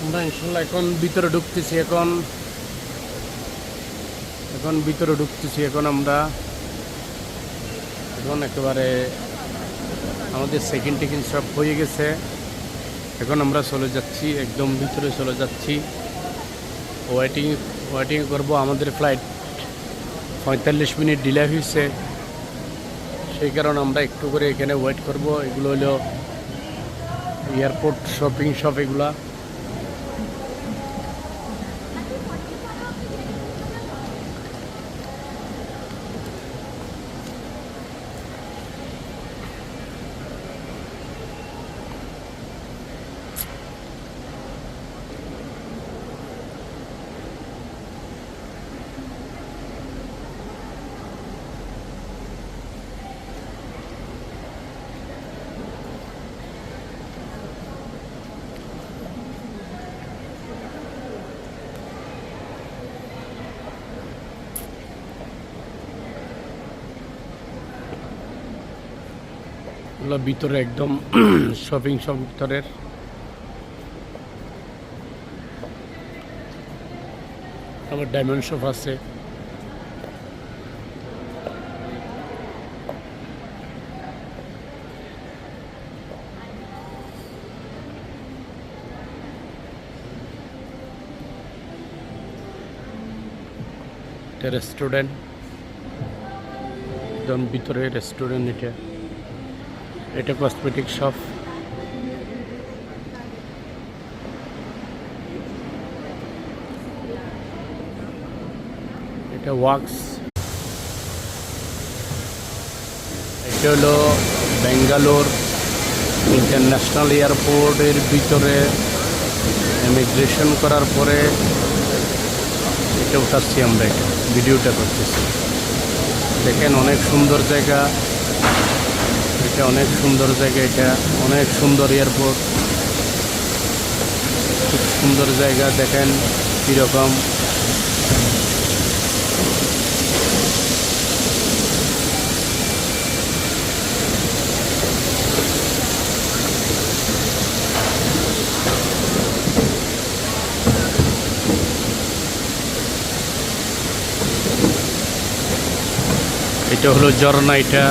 আমরা ইনশাল্লাহ এখন ভিতরে ঢুকতেছি। এখন ভিতরে ঢুকতেছি। এখন একেবারে আমাদের সেকেন্ড টিকিট সব হয়ে গেছে। এখন আমরা চলে যাচ্ছি, একদম ভিতরে চলে যাচ্ছি। ওয়েটিং করব। আমাদের ফ্লাইট 45 মিনিট ডিলে হয়েছে, সেই কারণে আমরা একটু করে এখানে ওয়েট করব। এগুলো হলো এয়ারপোর্ট শপিং শপ এগুলা। এগুলো ভিতরে একদম শপিং শপ ভিতরের। আবার ডায়মন্ড শপ আছে। এটা রেস্টুরেন্ট, একদম ভিতরে রেস্টুরেন্ট। এটা কসমেটিক শপ। এটা ওয়াক্স। এটা হলো বেঙ্গালোর ইন্টারন্যাশনাল এয়ারপোর্টের ভিতরে ইমিগ্রেশন করার পরে এটা উঠাচ্ছি আমরা। এটা ভিডিওটা করতেছি। দেখেন অনেক সুন্দর জায়গা। এটা অনেক সুন্দর জায়গা। এটা অনেক সুন্দর এয়ারপোর্ট, খুব সুন্দর জায়গা। দেখেন কীরকম। এটা হলো ঝর্ণা। এটা